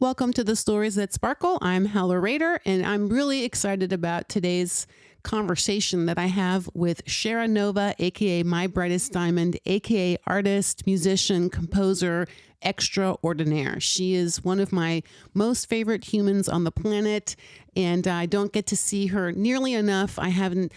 Welcome to the Stories That Sparkle. I'm Hella Rader, and I'm really excited about today's conversation that I have with Shara Nova, aka My Brightest Diamond, aka artist, musician, composer, extraordinaire. She is one of my most favorite humans on the planet, and I don't get to see her nearly enough. I hadn't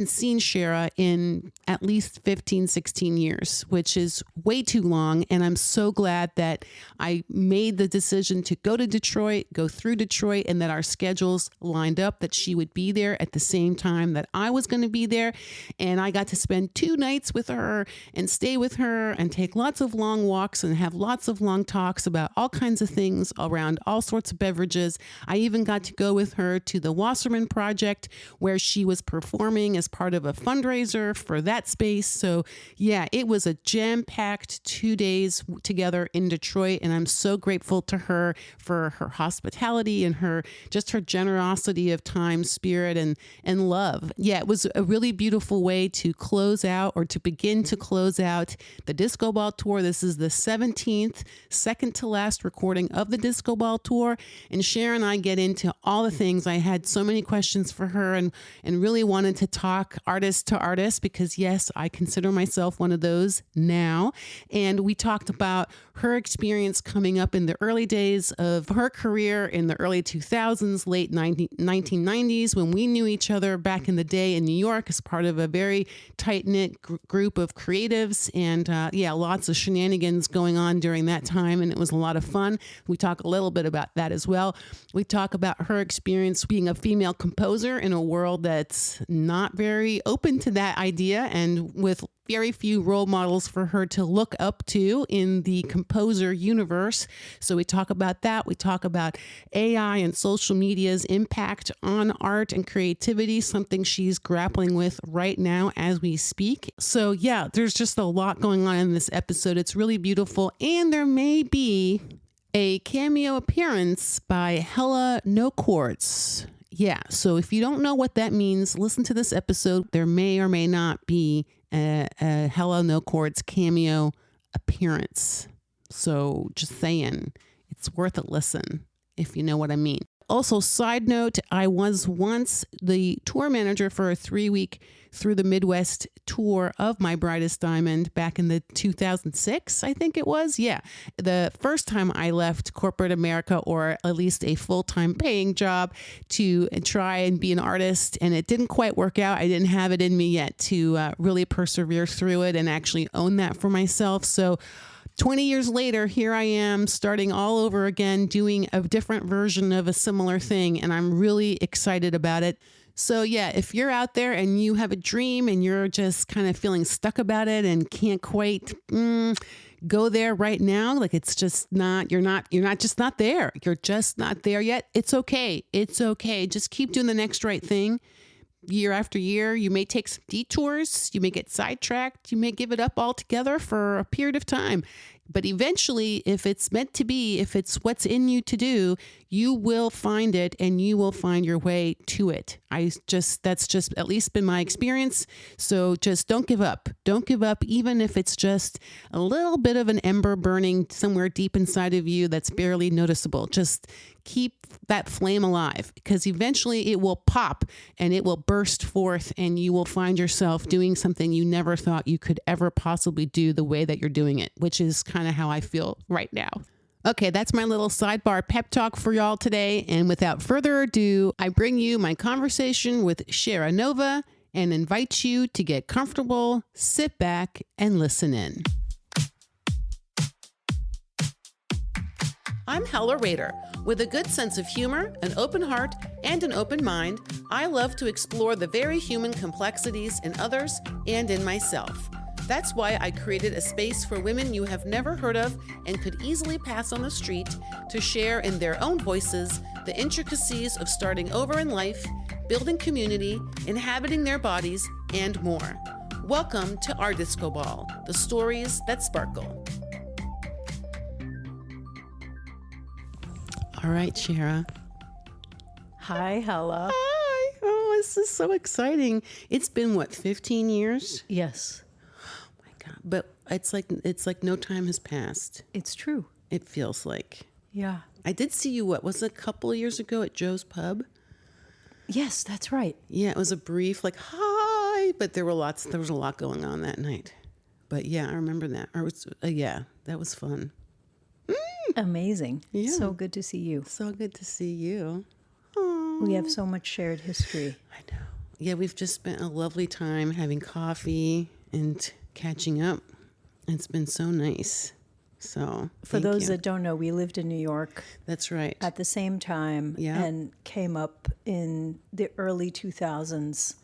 seen Shara in at least 15, 16 years, which is way too long. And I'm so glad that I made the decision to go to Detroit, go through Detroit, and that our schedules lined up, that she would be there at the same time that I was going to be there. And I got to spend 2 nights with her and stay with her and take lots of long walks and have lots of long talks about all kinds of things around all sorts of beverages. I even got to go with her to the Wasserman Project, where she was performing as part of a fundraiser for that space. So yeah, it was a jam-packed 2 days together in Detroit, and I'm so grateful to her for her hospitality and her generosity of time, spirit, and love. Yeah, it was a really beautiful way to close out, or to begin to close out, the Disco Ball Tour. This is the 17th, second to last recording of the Disco Ball Tour, and Shara and I get into all the things. I had so many questions for her, and really wanted to talk artist to artist, because yes, I consider myself one of those now. And we talked about her experience coming up in the early days of her career in the early 2000s, late 1990s, when we knew each other back in the day in New York as part of a very tight-knit group of creatives. And yeah, lots of shenanigans going on during that time, and it was a lot of fun. We talk a little bit about that as well. We talk about her experience being a female composer in a world that's not very open to that idea, and with very few role models for her to look up to in the composer universe. So we talk about that. We talk about AI and social media's impact on art and creativity, something she's grappling with right now as we speak. So yeah, there's just a lot going on in this episode. It's really beautiful, and there may be a cameo appearance by Hella No Chords. Yeah, so if you don't know what that means, listen to this episode. There may or may not be a Hella No Chords cameo appearance. So just saying, it's worth a listen if you know what I mean. Also, side note, I was once the tour manager for a 3-week Through the Midwest tour of My Brightest Diamond back in the 2006, I think it was. Yeah, the first time I left corporate America, or at least a full-time paying job, to try and be an artist, and it didn't quite work out. I didn't have it in me yet to really persevere through it and actually own that for myself. So 20 years later, here I am starting all over again, doing a different version of a similar thing, and I'm really excited about it. So yeah, if you're out there and you have a dream and you're just kind of feeling stuck about it and can't quite go there right now, like it's just not, you're just not there. You're just not there yet. It's okay. It's okay. Just keep doing the next right thing. Year after year, you may take some detours, you may get sidetracked, you may give it up altogether for a period of time. But eventually, if it's meant to be, if it's what's in you to do, you will find it and you will find your way to it. That's just at least been my experience. So just don't give up. Don't give up, even if it's just a little bit of an ember burning somewhere deep inside of you that's barely noticeable. Just keep that flame alive, because eventually it will pop and it will burst forth, and you will find yourself doing something you never thought you could ever possibly do the way that you're doing it, which is kind of how I feel right now. Okay, that's my little sidebar pep talk for y'all today. And without further ado, I bring you my conversation with Shara Nova and invite you to get comfortable, sit back, and listen in. I'm Hella Rader. With a good sense of humor, an open heart, and an open mind, I love to explore the very human complexities in others and in myself. That's why I created a space for women you have never heard of and could easily pass on the street to share in their own voices the intricacies of starting over in life, building community, inhabiting their bodies, and more. Welcome to our Disco Ball, the stories that sparkle. All right, Shara. Hi, Hella. Hi. Oh, this is so exciting. It's been, what, 15 years? Yes. Oh, my God. But it's like no time has passed. It's true. It feels like. Yeah. I did see you, what was it, a couple of years ago at Joe's Pub? Yes, that's right. Yeah, it was a brief, like, hi, but there was a lot going on that night. But yeah, I remember that. Yeah, that was fun. Amazing. Yeah. So good to see you. So good to see you. We have so much shared history. I know. Yeah, we've just spent a lovely time having coffee and catching up. It's been so nice. So, For those that don't know, we lived in New York. That's right. At the same time, Yeah. and came up in the early 2000s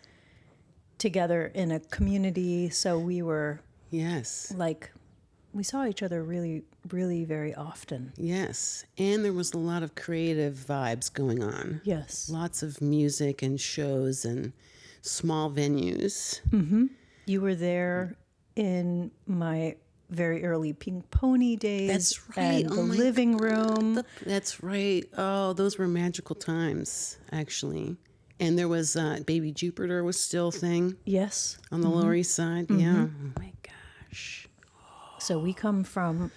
together in a community. So we were Yes. like, we saw each other really, really very often. Yes. And there was a lot of creative vibes going on. Yes. Lots of music and shows and small venues. You were there in my very early Pink Pony days. That's right. And Oh the my living room. That's right. Oh, those were magical times, actually. And there was Baby Jupiter was still a thing Yes. on the Lower East Side. Yeah. Oh my gosh. So we come from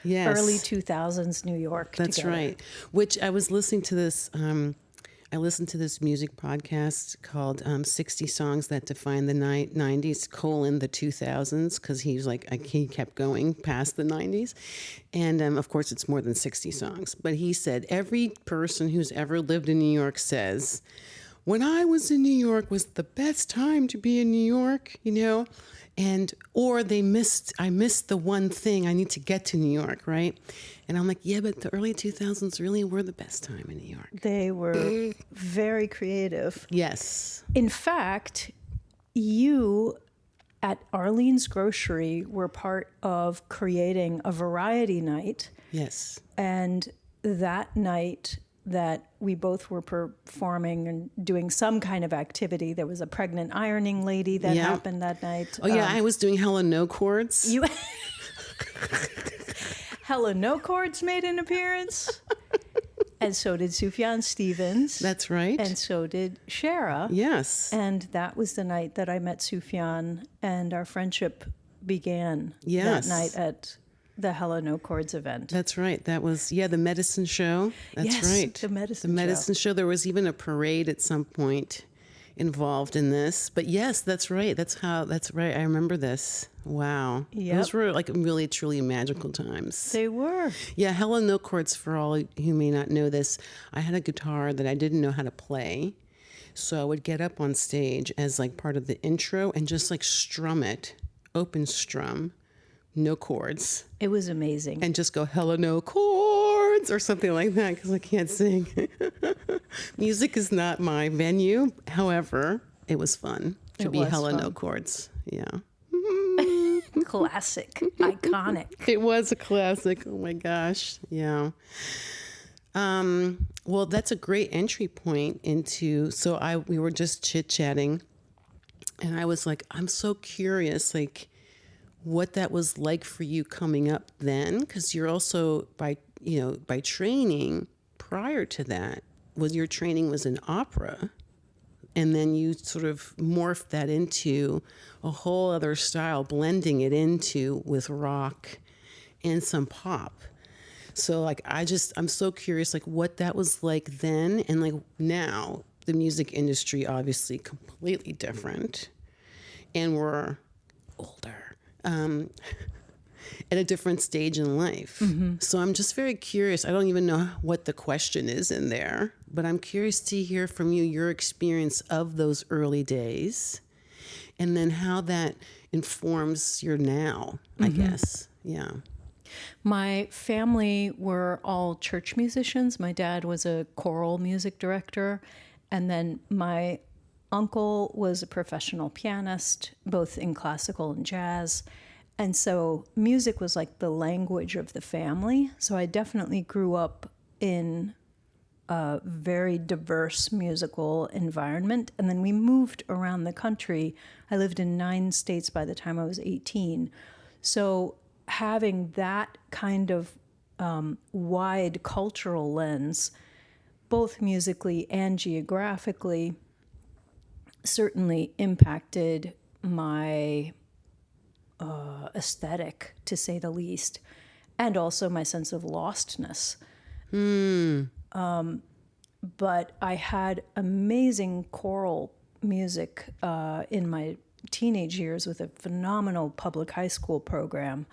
Yes. early 2000s New York. That's together. right. Which I was listening to this. I listened to this music podcast called 60 Songs That Define the 90s, the 2000s, because he kept going past the 90s. And of course, it's more than 60 songs. But he said, every person who's ever lived in New York says, when I was in New York was the best time to be in New York, or I missed the one thing I need to get to New York, right? And I'm like, yeah, but the early 2000s really were the best time in New York. They were very creative. Yes. In fact, you at Arlene's Grocery were part of creating a variety night. Yes. And that night that we both were performing and doing some kind of activity, there was a pregnant ironing lady that happened that night. Oh, yeah, I was doing Hella No Chords. You Hella No Chords made an appearance. And so did Sufjan Stevens. That's right. And so did Shara. Yes. And that was the night that I met Sufjan, and our friendship began Yes. that night at the Hella No Chords event. That's right. That was, the medicine show. That's Yes, right. the medicine The medicine show. There was even a parade at some point involved in this. But yes, that's right. That's right. I remember this. Wow. Yep. Those were like really, truly magical times. They were. Yeah, Hella No Chords, for all who may not know this, I had a guitar that I didn't know how to play. So I would get up on stage as like part of the intro and just like strum it, open strum, no chords, It was amazing. and just go Hella No Chords or something like that because I can't sing. Music is not my venue. However, it was fun to It be was Hella No fun. Chords. Yeah. Classic. Iconic. It was a classic. Oh my gosh. Yeah. Well, that's a great entry point into, we were just chit-chatting and I was like, I'm so curious, like what that was like for you coming up then, because you're also by training prior to that, your training was in opera. And then you sort of morphed that into a whole other style, blending it into with rock and some pop. So like, I'm so curious, like what that was like then. And like now the music industry, obviously completely different. And we're older, at a different stage in life. Mm-hmm. So I'm just very curious. I don't even know what the question is in there, but I'm curious to hear from you, your experience of those early days, and then how that informs your now, I guess. Yeah. My family were all church musicians. My dad was a choral music director, and then my uncle was a professional pianist, both in classical and jazz. And so music was like the language of the family. So I definitely grew up in a very diverse musical environment. And then we moved around the country. I lived in 9 states by the time I was 18. So having that kind of wide cultural lens, both musically and geographically, certainly impacted my aesthetic, to say the least, and also my sense of lostness. But I had amazing choral music in my teenage years with a phenomenal public high school program.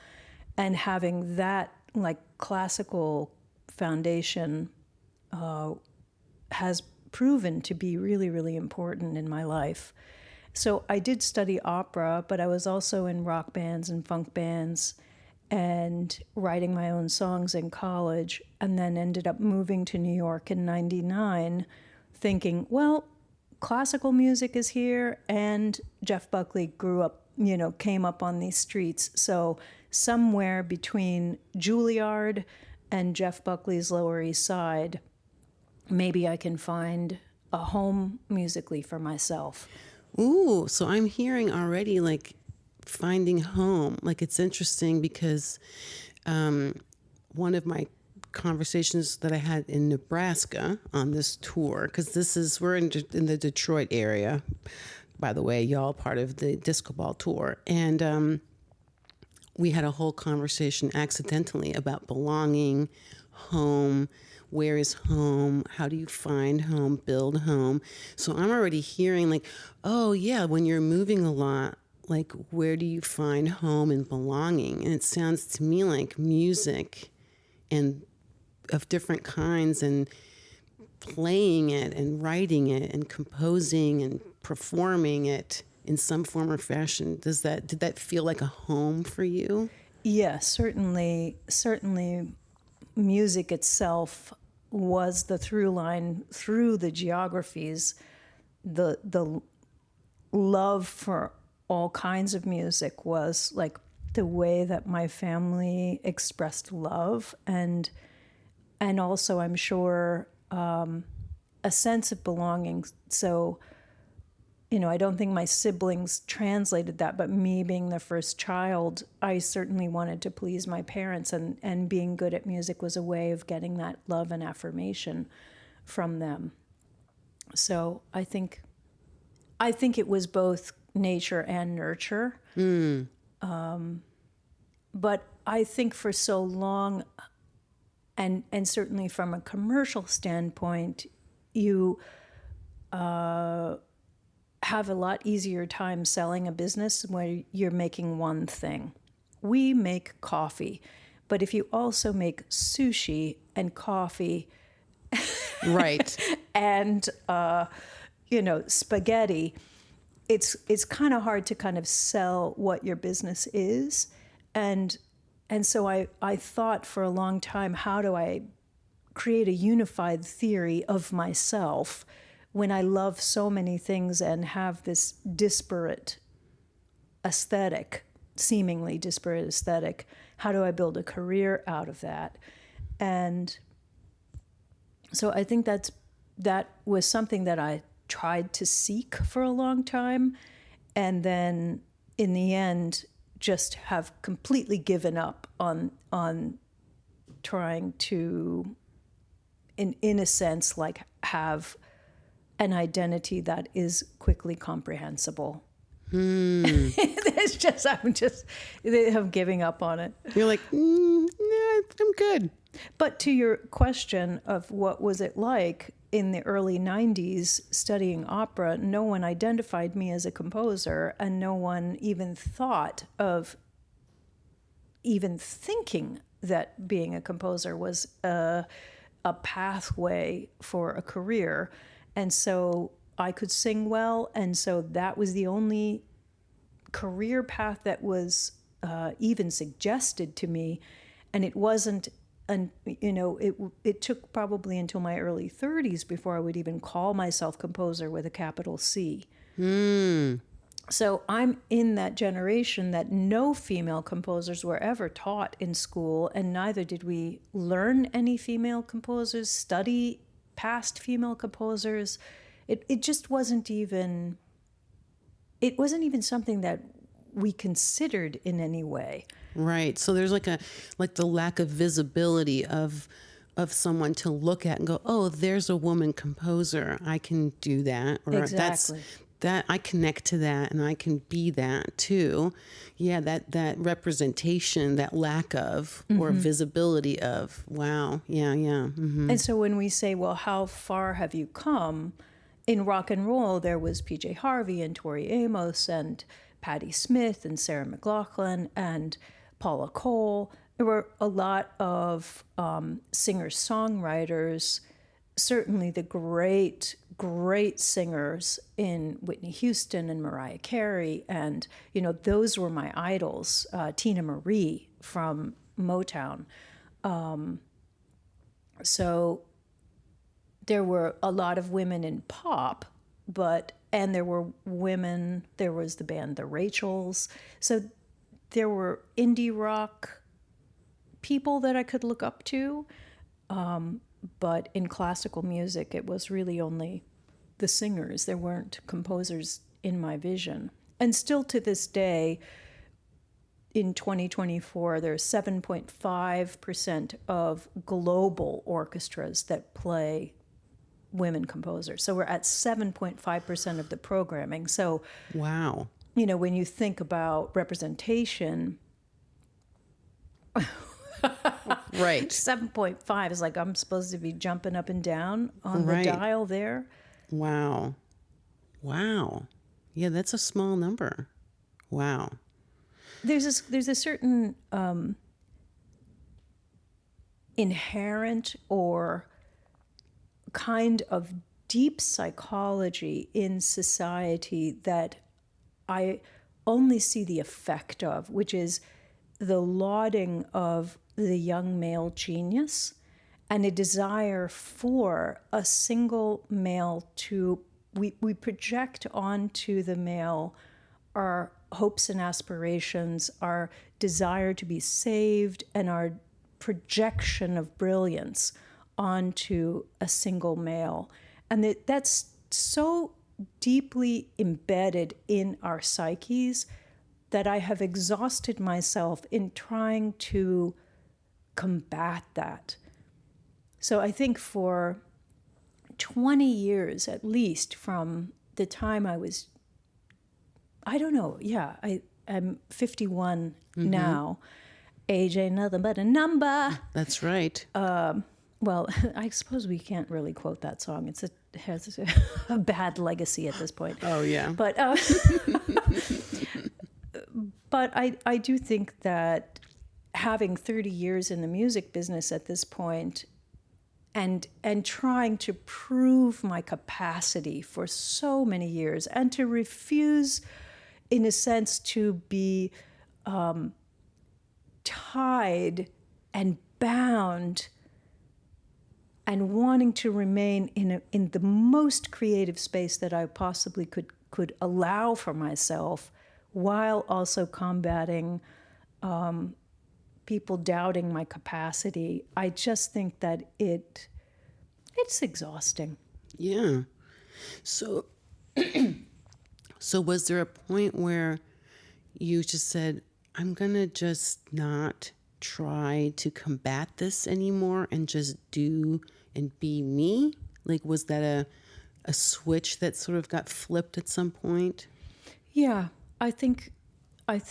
And having that like classical foundation has proven to be really, really important in my life. So I did study opera, but I was also in rock bands and funk bands and writing my own songs in college, and then ended up moving to New York in 99 thinking, well, classical music is here, and Jeff Buckley came up on these streets. So somewhere between Juilliard and Jeff Buckley's Lower East Side, maybe I can find a home musically for myself. Ooh, so I'm hearing already like finding home. Like it's interesting because one of my conversations that I had in Nebraska on this tour, because we're in the Detroit area, by the way, y'all part of the disco ball tour, and we had a whole conversation accidentally about belonging, home. Where is home? How do you find home, build home? So I'm already hearing like, oh yeah, when you're moving a lot, like where do you find home and belonging? And it sounds to me like music and of different kinds, and playing it and writing it and composing and performing it in some form or fashion. Did that feel like a home for you? Yeah, certainly music itself was the through line through the geographies. The love for all kinds of music was like the way that my family expressed love, and also I'm sure a sense of belonging. So I don't think my siblings translated that, but me being the first child, I certainly wanted to please my parents, and being good at music was a way of getting that love and affirmation from them. So I think it was both nature and nurture. But I think for so long, and certainly from a commercial standpoint, you have a lot easier time selling a business where you're making one thing. We make coffee, but if you also make sushi and coffee, Right. and spaghetti, it's kind of hard to kind of sell what your business is, and so I thought for a long time, how do I create a unified theory of myself when I love so many things and have this disparate aesthetic, seemingly disparate aesthetic? How do I build a career out of that? And so I think that was something that I tried to seek for a long time, and then in the end just have completely given up on trying to, in a sense, like have an identity that is quickly comprehensible. It's just, I'm giving up on it. You're like, nah, I'm good. But to your question of what was it like in the early 90s studying opera, no one identified me as a composer, and no one even thought of even thinking that being a composer was a pathway for a career. And so I could sing well, and so that was the only career path that was even suggested to me. And it wasn't, it took probably until my early 30s before I would even call myself composer with a capital C. So I'm in that generation that no female composers were ever taught in school, and neither did we learn any female composers, study past female composers. It just wasn't even something that we considered in any way. Right. So there's like the lack of visibility of someone to look at and go, oh, there's a woman composer. I can do that. Or Exactly. that I connect to that, and I can be that too. Yeah, that representation, that lack of or visibility of. Wow. Yeah, yeah. And so when we say, well, how far have you come? In rock and roll, there was PJ Harvey and Tori Amos and Patti Smith and Sarah McLachlan and Paula Cole. There were a lot of singer-songwriters, certainly the great, great singers in Whitney Houston and Mariah Carey. And, those were my idols. Tina Marie from Motown. So there were a lot of women in pop, and there were women, there was the band The Rachels. So there were indie rock people that I could look up to. But in classical music, it was really only the singers. There weren't composers in my vision. And still to this day, in 2024, there's 7.5% of global orchestras that play women composers. So we're at 7.5% of the programming. So, wow. When you think about representation, right. 7.5 is like I'm supposed to be jumping up and down on the dial there. Wow. Wow. Yeah, that's a small number. Wow. There's a certain inherent or kind of deep psychology in society that I only see the effect of, which is the lauding of the young male genius and a desire for a single male we project onto the male our hopes and aspirations, our desire to be saved, and our projection of brilliance onto a single male. And that's so deeply embedded in our psyches that I have exhausted myself in trying to combat that. So I think for 20 years, at least, from the time I'm 51 now. Age ain't nothing but a number. That's right. Well, I suppose we can't really quote that song. It has a bad legacy at this point. Oh, yeah. But but I do think that having 30 years in the music business at this point and trying to prove my capacity for so many years and to refuse, in a sense, to be tied and bound and wanting to remain in the most creative space that I possibly could allow for myself, while also combating people doubting my capacity. I just think that it's exhausting. Yeah. So was there a point where you just said, I'm going to just not try to combat this anymore and just do and be me? Like, was that a switch that sort of got flipped at some point? Yeah, I think I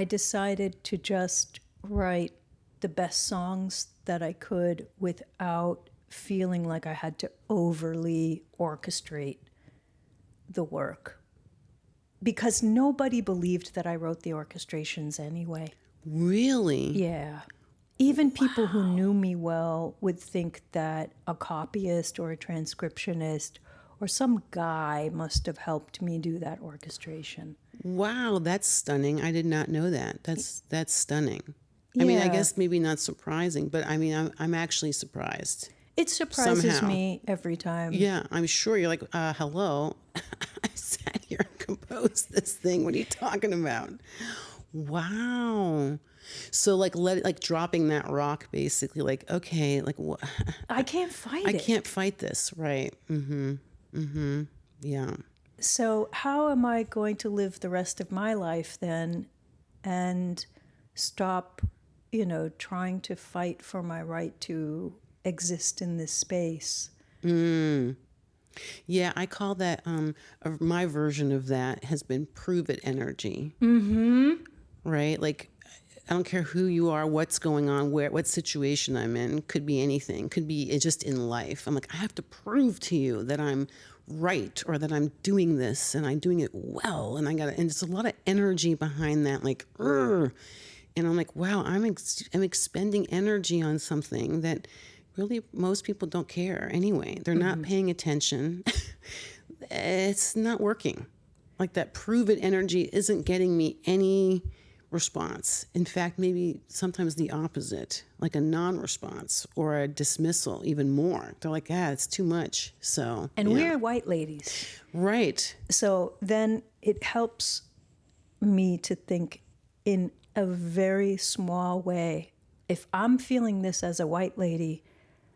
decided to just write the best songs that I could without feeling like I had to overly orchestrate the work. Because nobody believed that I wrote the orchestrations anyway. Really? Yeah. Even people who knew me well would think that a copyist or a transcriptionist or some guy must have helped me do that orchestration. Wow, that's stunning. I did not know that. That's stunning. Yeah. I mean, I guess maybe not surprising, but I mean, I'm actually surprised. It surprises somehow. Me every time. Yeah, I'm sure you're like, hello. I sat here and composed this thing. What are you talking about? Wow. So like dropping that rock, basically, like, okay, like what? I can't fight it. I can't fight this, right? Mm-hmm. Mm-hmm. Yeah. So how am I going to live the rest of my life then and stop, trying to fight for my right to exist in this space? Yeah, I call that my version of that has been prove it energy. Right? Like I don't care who you are, what's going on, what situation I'm in, could be anything, could be just in life. I'm like, I have to prove to you that I'm right or that I'm doing this and I'm doing it well. And and it's a lot of energy behind that, like, "Urgh." And I'm like, wow, I'm expending energy on something that really most people don't care anyway. They're not paying attention. It's not working. Like that prove it energy isn't getting me any response. In fact, maybe sometimes the opposite, like a non-response or a dismissal, even more. They're like, it's too much. So, And yeah. we're white ladies. Right. So then it helps me to think in a very small way. If I'm feeling this as a white lady,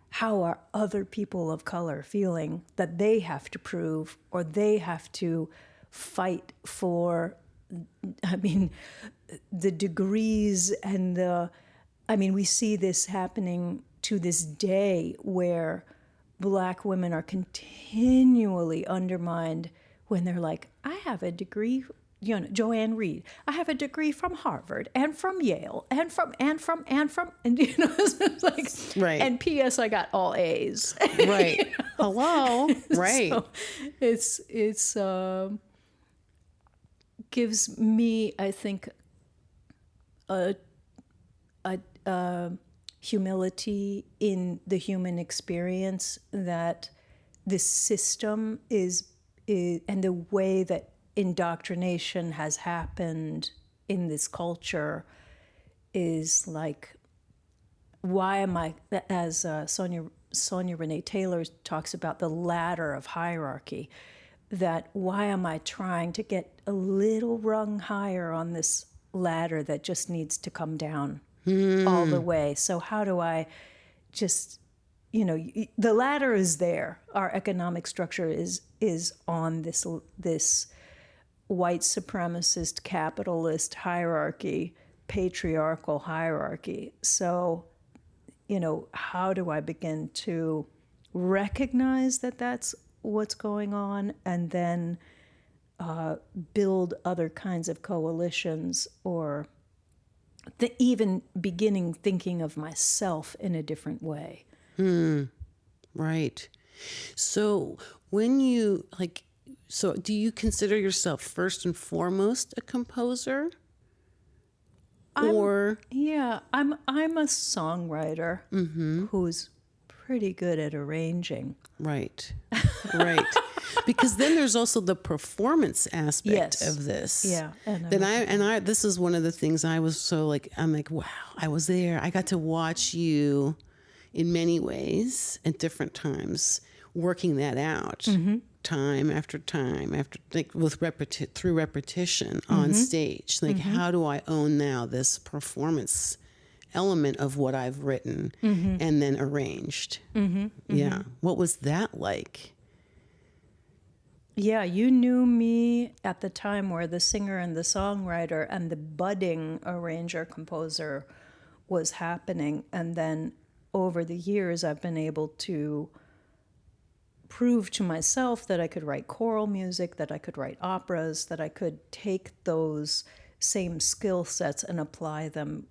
how are other people of color feeling that they have to prove or they have to fight for, I mean, the degrees and we see this happening to this day where Black women are continually undermined when they're like, I have a degree, Joanne Reed, I have a degree from Harvard and from Yale and it's like, Right. and P.S. I got all A's. Right. Hello. Right. So it's gives me, I think, a humility in the human experience that this system is and the way that indoctrination has happened in this culture is like, why am I, as Sonia Renee Taylor talks about the ladder of hierarchy, that why am I trying to get a little rung higher on this ladder that just needs to come down all the way? So how do I just, the ladder is there. Our economic structure is on this white supremacist capitalist hierarchy, patriarchal hierarchy. So, how do I begin to recognize that that's what's going on, and then build other kinds of coalitions, or even beginning thinking of myself in a different way? Right. So when you do you consider yourself first and foremost a composer? I'm a songwriter who's pretty good at arranging. Right. Right. Because then there's also the performance aspect Yes. of this. Yeah. This is one of the things I was so like, I'm like, wow, I was there. I got to watch you in many ways at different times working that out time after time after, like, through repetition on stage. Like, how do I own now this performance element of what I've written and then arranged? Yeah. What was that like? Yeah, you knew me at the time where the singer and the songwriter and the budding arranger composer was happening. And then over the years, I've been able to prove to myself that I could write choral music, that I could write operas, that I could take those same skill sets and apply them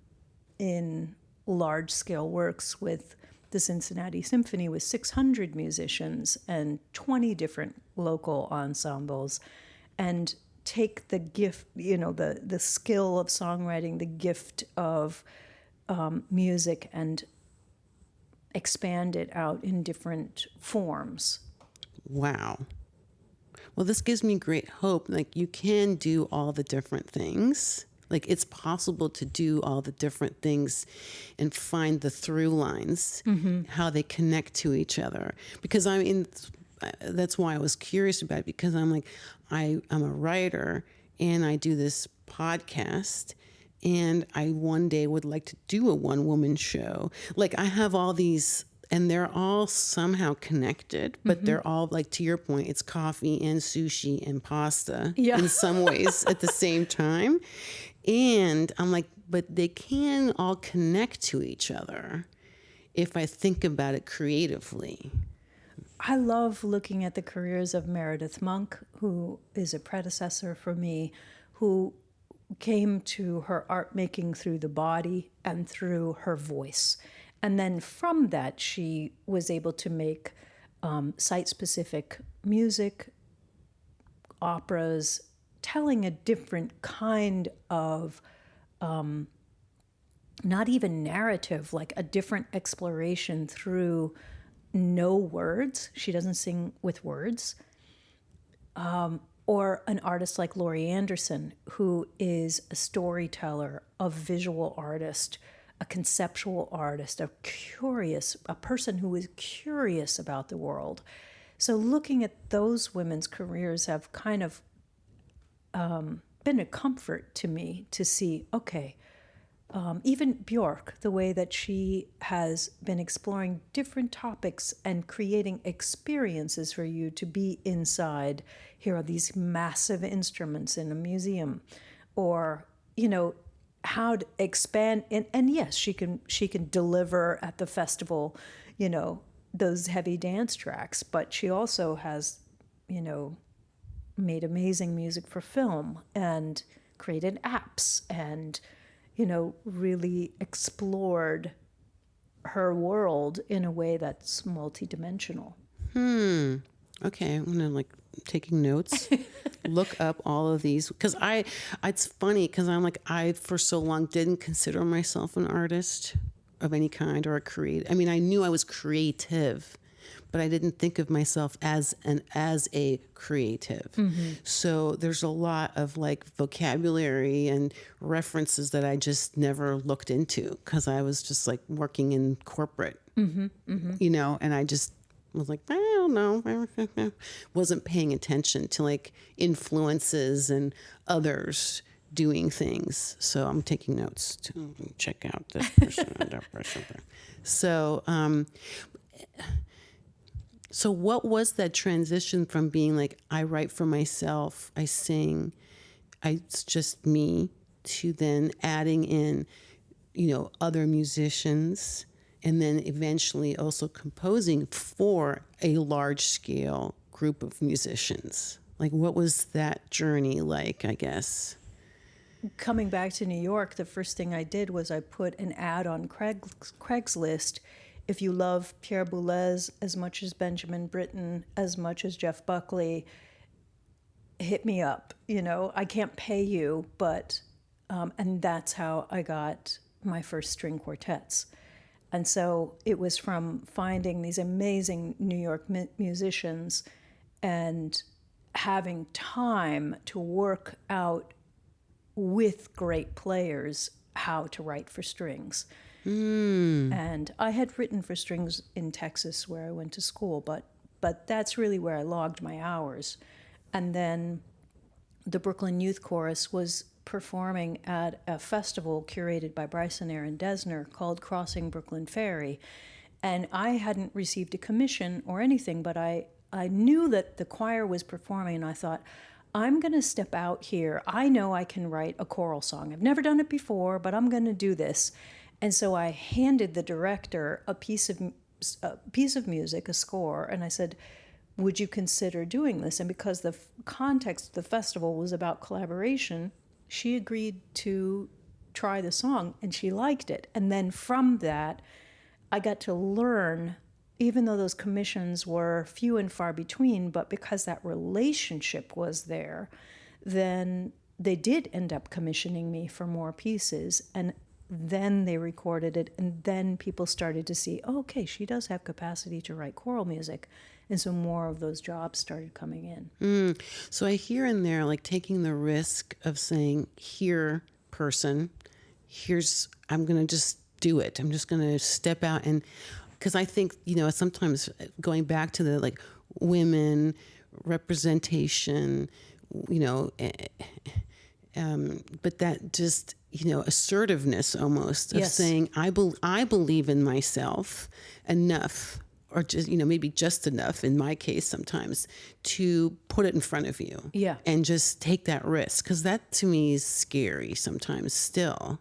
in large-scale works with the Cincinnati Symphony with 600 musicians and 20 different local ensembles, and take the gift, the skill of songwriting, the gift of music, and expand it out in different forms. Wow. Well, this gives me great hope. Like, you can do all the different things. Like, it's possible to do all the different things and find the through lines, how they connect to each other. Because that's why I was curious about it, because I'm like, I'm a writer and I do this podcast, and I one day would like to do a one-woman show. Like, I have all these, and they're all somehow connected, but they're all, like, to your point, it's coffee and sushi and pasta in some ways at the same time. And I'm like, but they can all connect to each other if I think about it creatively. I love looking at the careers of Meredith Monk, who is a predecessor for me, who came to her art making through the body and through her voice. And then from that, she was able to make site-specific music, operas, telling a different kind of not even narrative, like a different exploration through no words. She doesn't sing with words. Or an artist like Laurie Anderson, who is a storyteller, a visual artist, a conceptual artist, a person who is curious about the world. So looking at those women's careers have kind of been a comfort to me to see, okay, even Bjork, the way that she has been exploring different topics and creating experiences for you to be inside. Here are these massive instruments in a museum, or how to expand. And yes, she can deliver at the festival, those heavy dance tracks, but she also has, made amazing music for film and created apps and really explored her world in a way that's multidimensional. Okay, I'm gonna taking notes. Look up all of these because it's funny because I for so long didn't consider myself an artist of any kind or a creative. I mean, I knew I was creative, but I didn't think of myself as a creative. So there's a lot of vocabulary and references that I just never looked into because I was just working in corporate, and I just was I don't know, wasn't paying attention to influences and others doing things. So I'm taking notes to check out this person and that person. So what was that transition from being I write for myself, I sing, it's just me, to then adding in, other musicians, and then eventually also composing for a large scale group of musicians? What was that journey like, I guess? Coming back to New York, the first thing I did was I put an ad on Craigslist. If you love Pierre Boulez as much as Benjamin Britten, as much as Jeff Buckley, hit me up. I can't pay you, but, and that's how I got my first string quartets. And so it was from finding these amazing New York musicians and having time to work out with great players how to write for strings. And I had written for strings in Texas where I went to school, but that's really where I logged my hours. And then the Brooklyn Youth Chorus was performing at a festival curated by Bryson Aaron Desner called Crossing Brooklyn Ferry. And I hadn't received a commission or anything, but I knew that the choir was performing, and I thought, I'm going to step out here. I know I can write a choral song. I've never done it before, but I'm going to do this. And so I handed the director a piece of music, a score, and I said, would you consider doing this? And because the context of the festival was about collaboration, she agreed to try the song, and she liked it. And then from that, I got to learn, even though those commissions were few and far between, but because that relationship was there, then they did end up commissioning me for more pieces. And then they recorded it, and then people started to see, oh, okay, she does have capacity to write choral music. And so more of those jobs started coming in. So I hear in there, taking the risk of saying, here, person, I'm going to just do it. I'm just going to step out. And because I think, sometimes going back to the women representation, but that just, assertiveness almost of saying, I believe in myself enough, or just, maybe just enough in my case sometimes, to put it in front of you. Yeah. And just take that risk. Because that to me is scary sometimes still.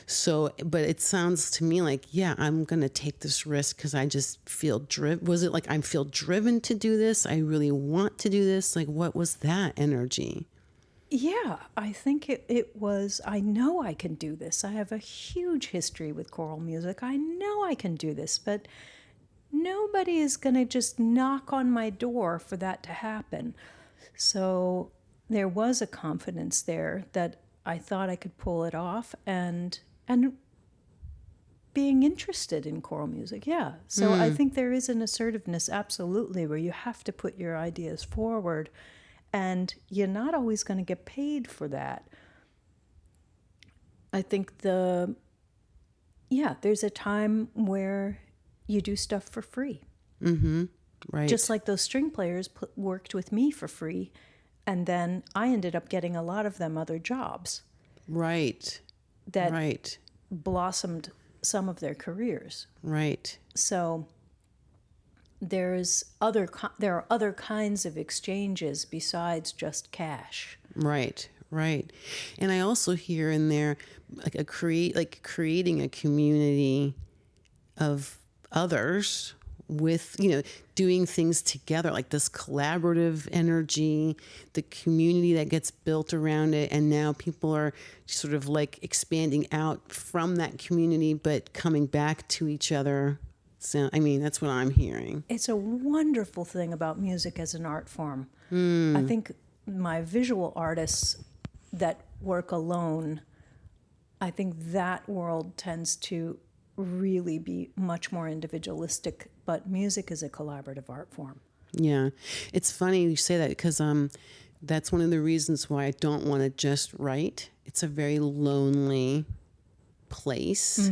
So, but it sounds to me like, yeah, I'm going to take this risk because I just feel driven. Was it like I feel driven to do this? I really want to do this. Like, what was that energy? Yeah, I think it was, I know I can do this. I have a huge history with choral music. I know I can do this, but nobody is going to just knock on my door for that to happen. So there was a confidence there that I thought I could pull it off, and being interested in choral music. Yeah. So I think there is an assertiveness, absolutely, where you have to put your ideas forward, and you're not always going to get paid for that. I think there's a time where you do stuff for free. Right. Just like those string players worked with me for free, and then I ended up getting a lot of them other jobs Right. that Right. blossomed some of their careers. Right. So there are other kinds of exchanges besides just cash. Right. Right. And I also hear in there like creating a community of others with, doing things together, like this collaborative energy, the community that gets built around it. And now people are sort of like expanding out from that community, but coming back to each other. So, I mean, that's what I'm hearing. It's a wonderful thing about music as an art form. I think my visual artists that work alone, I think that world tends to really be much more individualistic, but music is a collaborative art form. Yeah. It's funny you say that because that's one of the reasons why I don't want to just write. It's a very lonely place.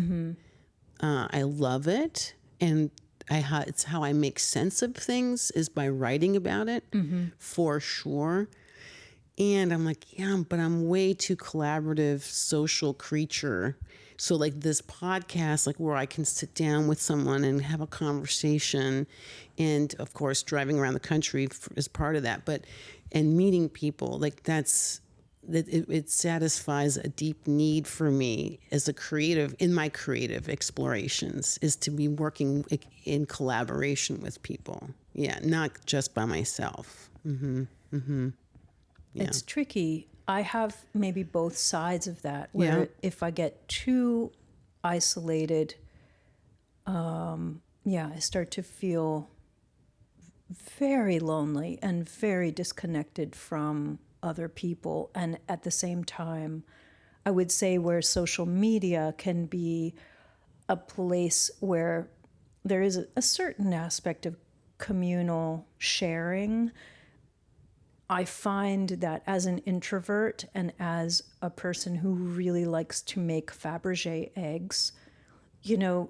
I love it. And it's how I make sense of things is by writing about it, for sure. And I'm like, yeah, but I'm way too collaborative, social creature. So like this podcast, like where I can sit down with someone and have a conversation, and of course driving around the country is part of that. And meeting people, like it satisfies a deep need for me as a creative in my creative explorations, is to be working in collaboration with people. Yeah, not just by myself. Yeah. It's tricky. I have maybe both sides of that, where if I get too isolated, I start to feel very lonely and very disconnected from other people. And at the same time, I would say where social media can be a place where there is a certain aspect of communal sharing. I find that as an introvert and as a person who really likes to make Fabergé eggs,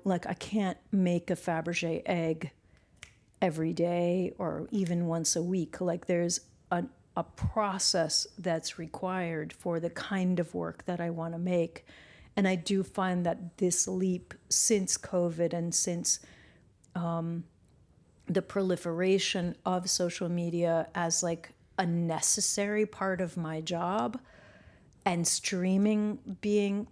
like I can't make a Fabergé egg every day or even once a week. Like there's a process that's required for the kind of work that I want to make. And I do find that this leap since COVID and since the proliferation of social media as like a necessary part of my job, and streaming being,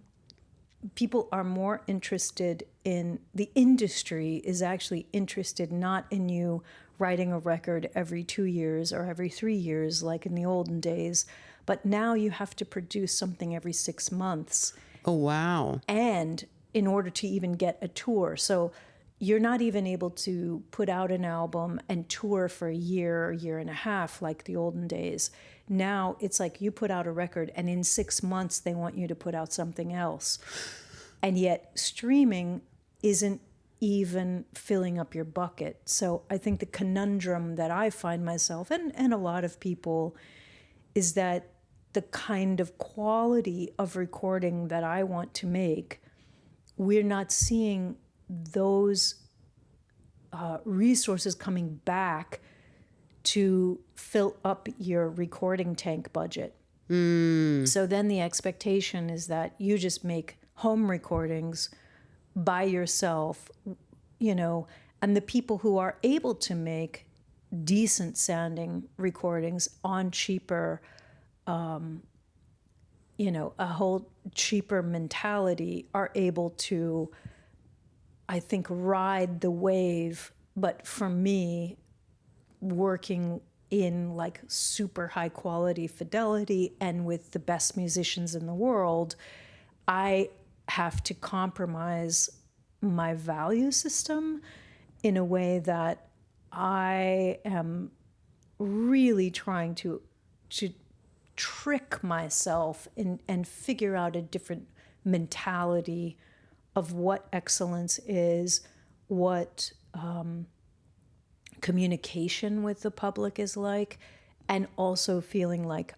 people are more interested in, the industry is actually interested not in you writing a record every 2 years or every 3 years like in the olden days, but now you have to produce something every 6 months. Oh, wow. And in order to even get a tour. So you're not even able to put out an album and tour for a year and a half like the olden days. Now it's like you put out a record and in 6 months they want you to put out something else. And yet streaming isn't even filling up your bucket. So I think the conundrum that I find myself and a lot of people is that the kind of quality of recording that I want to make, we're not seeing those resources coming back to fill up your recording tank budget. So then the expectation is that you just make home recordings by yourself, and the people who are able to make decent sounding recordings on cheaper a whole cheaper mentality are able to, I think, ride the wave. But for me, working in like super high quality fidelity and with the best musicians in the world, I have to compromise my value system in a way that I am really trying to trick myself and figure out a different mentality of what excellence is, what communication with the public is like, and also feeling like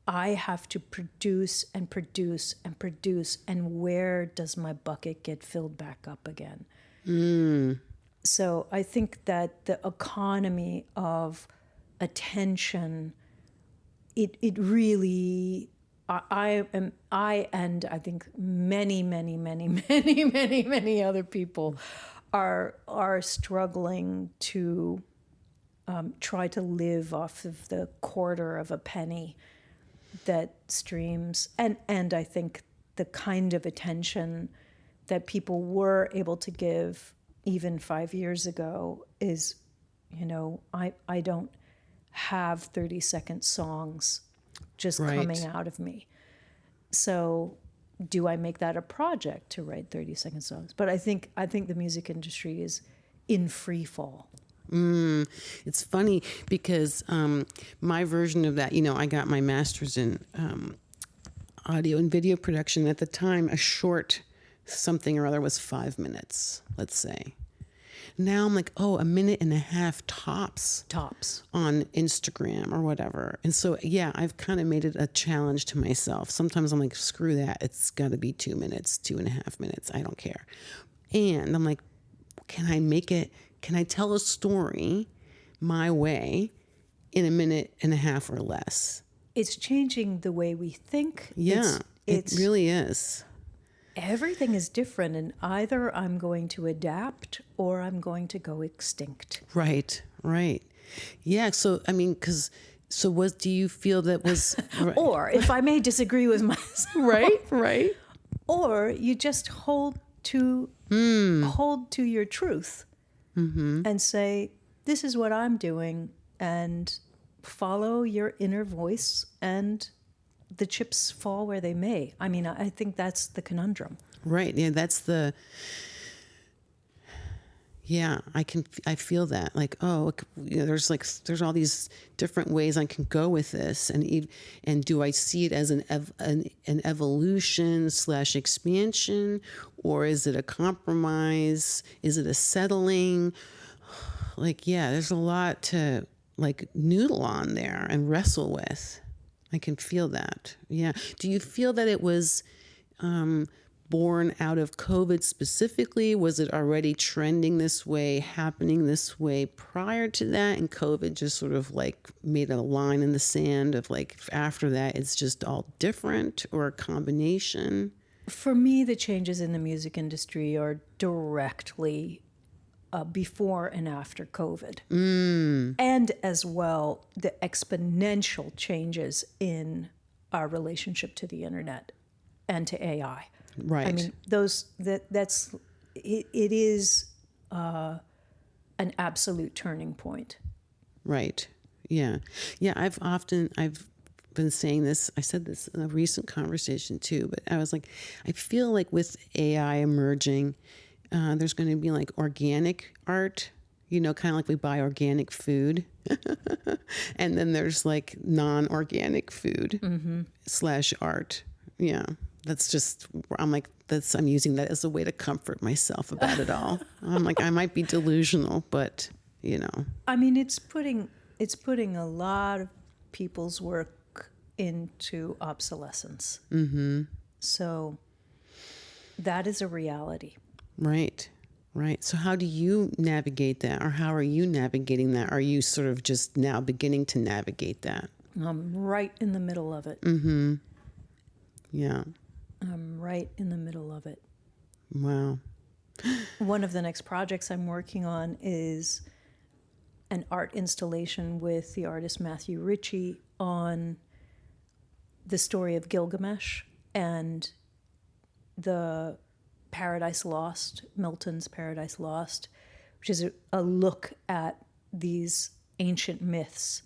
I have to produce and produce and produce, and where does my bucket get filled back up again? So I think that the economy of attention, it really, I and I think many, many, many, many, many, many other people are struggling to try to live off of the quarter of a penny that streams, and I think the kind of attention that people were able to give even 5 years ago is, I don't have 30-second songs just coming out of me. So do I make that a project to write 30-second songs? But I think the music industry is in free fall. It's funny because my version of that, I got my master's in audio and video production. At the time, a short something or other was 5 minutes, let's say. Now I'm like, a minute and a half tops on Instagram or whatever. And so, yeah, I've kind of made it a challenge to myself. Sometimes I'm like, screw that. It's got to be 2 minutes, 2.5 minutes. I don't care. And I'm like, can I tell a story my way in a minute and a half or less? It's changing the way we think. Yeah, it really is. Everything is different, and either I'm going to adapt or I'm going to go extinct. Right. Yeah, so, I mean, do you feel that was... Or, if I may disagree with myself... Right. Or you just hold to your truth and say, this is what I'm doing, and follow your inner voice, and the chips fall where they may. I mean, I think that's the conundrum. Right. Yeah, I feel that, like, there's all these different ways I can go with this, and do I see it as an evolution / expansion, or is it a compromise? Is it a settling? Like, yeah, there's a lot to like noodle on there and wrestle with. I can feel that. Yeah. Do you feel that it was born out of COVID specifically? Was it already trending this way, happening this way prior to that? And COVID just sort of like made a line in the sand of like, after that, it's just all different, or a combination? For me, the changes in the music industry are directly before and after COVID. And as well, the exponential changes in our relationship to the internet and to AI. Right. I mean, it is an absolute turning point. Right. Yeah. Yeah. I've been saying this. I said this in a recent conversation too, but I was like, I feel like with AI emerging, there's going to be like organic art, kind of like we buy organic food. And then there's like non-organic food / art. Yeah. That's just, I'm using that as a way to comfort myself about it all. I'm like, I might be delusional, but I mean, it's putting a lot of people's work into obsolescence. So that is a reality. Right. So how do you navigate that, or how are you navigating that? Are you sort of just now beginning to navigate that? I'm right in the middle of it. Yeah. I'm right in the middle of it. Wow. One of the next projects I'm working on is an art installation with the artist Matthew Ritchie on the story of Gilgamesh and the Paradise Lost, Milton's Paradise Lost, which is a look at these ancient myths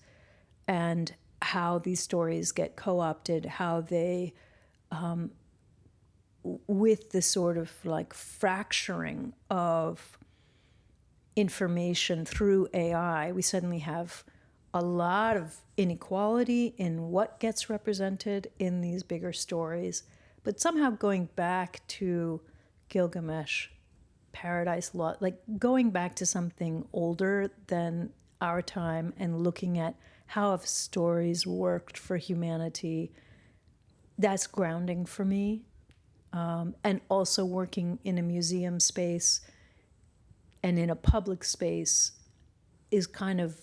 and how these stories get co-opted, how they, with the sort of like fracturing of information through AI, we suddenly have a lot of inequality in what gets represented in these bigger stories. But somehow going back to Gilgamesh, Paradise Lost, like going back to something older than our time and looking at how have stories worked for humanity, that's grounding for me. And also working in a museum space and in a public space is kind of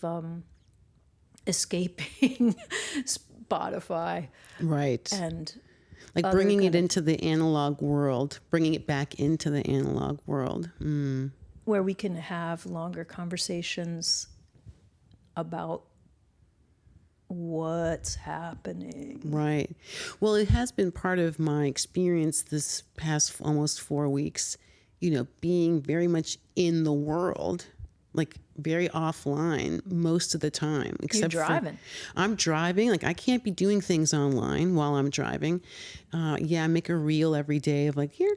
escaping Spotify. Right. And like bringing it into the analog world, bringing it back into the analog world. Where we can have longer conversations about what's happening. Right. Well, it has been part of my experience this past almost 4 weeks, being very much in the world, like very offline most of the time. Except you're driving. I'm driving. Like I can't be doing things online while I'm driving. I make a reel every day of like, here,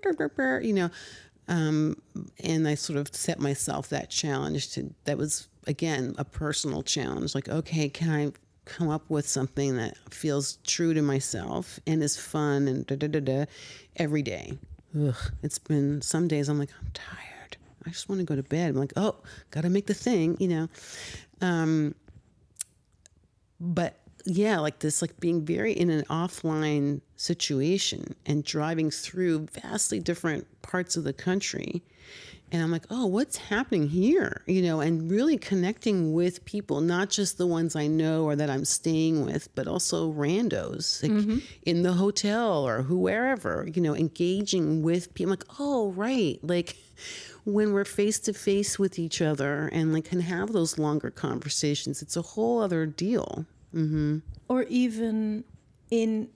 and I sort of set myself that challenge that was, again, a personal challenge. Like, okay, can I come up with something that feels true to myself and is fun and every day? Ugh, it's been some days I'm like, I'm tired. I just want to go to bed. I'm like, oh, got to make the thing, But yeah, like this, like being very in an offline situation and driving through vastly different parts of the country. And I'm like, oh, what's happening here? And really connecting with people, not just the ones I know or that I'm staying with, but also randos, like in the hotel or wherever, engaging with people. I'm like, oh, right. Like when we're face to face with each other and like can have those longer conversations, it's a whole other deal. Or even in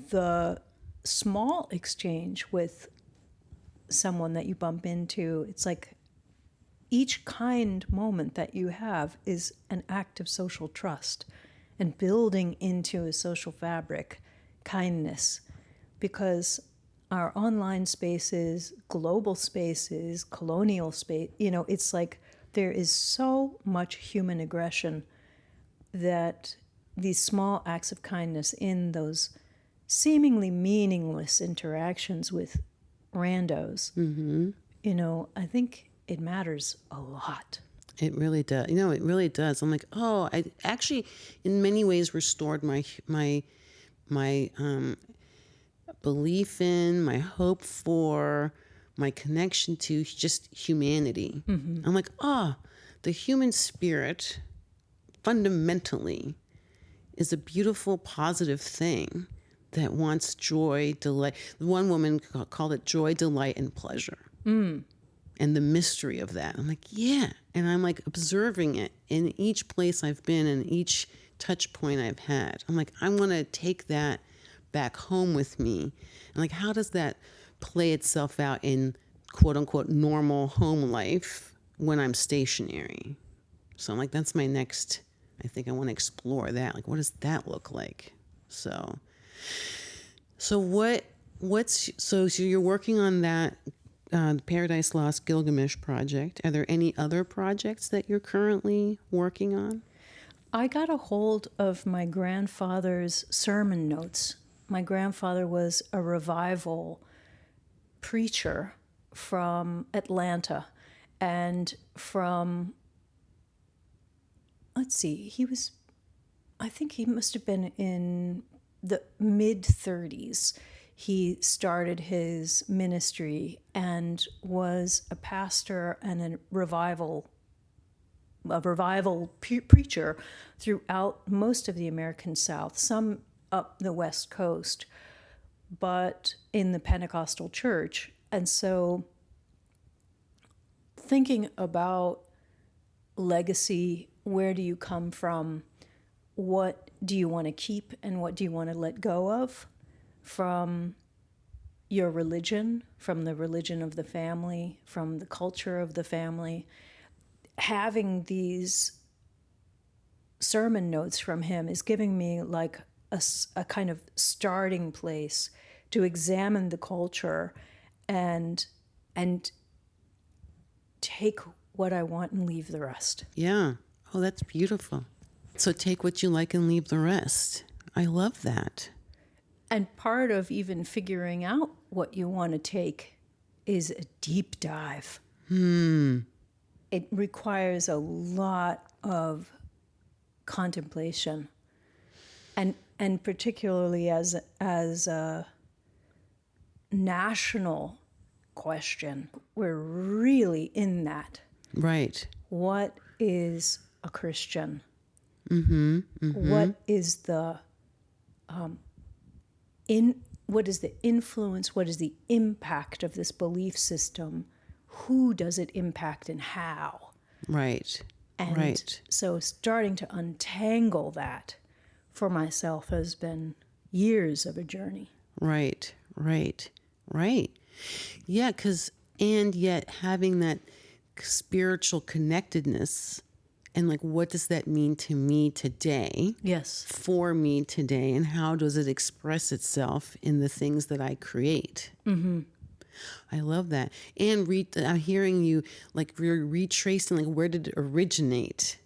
the small exchange with someone that you bump into, it's like each kind moment that you have is an act of social trust and building into a social fabric kindness, because our online spaces, global spaces, colonial space, it's like there is so much human aggression that these small acts of kindness in those seemingly meaningless interactions with randos, I think it matters a lot. It really does. It really does. I'm like, oh, I actually, in many ways, restored my belief in, my hope for, my connection to just humanity. I'm like, the human spirit fundamentally is a beautiful, positive thing that wants joy, delight. One woman called it joy, delight, and pleasure. And the mystery of that. I'm like, yeah. And I'm like observing it in each place I've been and each touch point I've had. I'm like, I want to take that back home with me. And like, how does that play itself out in quote unquote normal home life when I'm stationary? So I'm like, that's my next, I think I want to explore that. Like, what does that look like? So you're working on that Paradise Lost Gilgamesh project. Are there any other projects that you're currently working on? I got a hold of my grandfather's sermon notes. My grandfather was a revival preacher from Atlanta and from, I think he must have been in the mid 30s. He started his ministry and was a pastor and a revival preacher throughout most of the American South, some up the West Coast, but in the Pentecostal church. And so thinking about legacy, where do you come from? what do you want to keep and what do you want to let go of from your religion, from the religion of the family, from the culture of the family. Having these sermon notes from him is giving me like a kind of starting place to examine the culture and take what I want and leave the rest. Yeah. Oh, that's beautiful. So take what you like and leave the rest. I love that. And part of even figuring out what you want to take is a deep dive. It requires a lot of contemplation, and particularly as a national question, we're really in that. Right. What is a Christian? What is the what is the influence? What is the impact of this belief system? Who does it impact and how? Right. And right. so starting to untangle that for myself has been years of a journey. Right. Yeah, and yet having that spiritual connectedness and like, what does that mean to me today? Yes. For me today, and how does it express itself in the things that I create? I love that. And I'm hearing you like you're retracing, like, where did it originate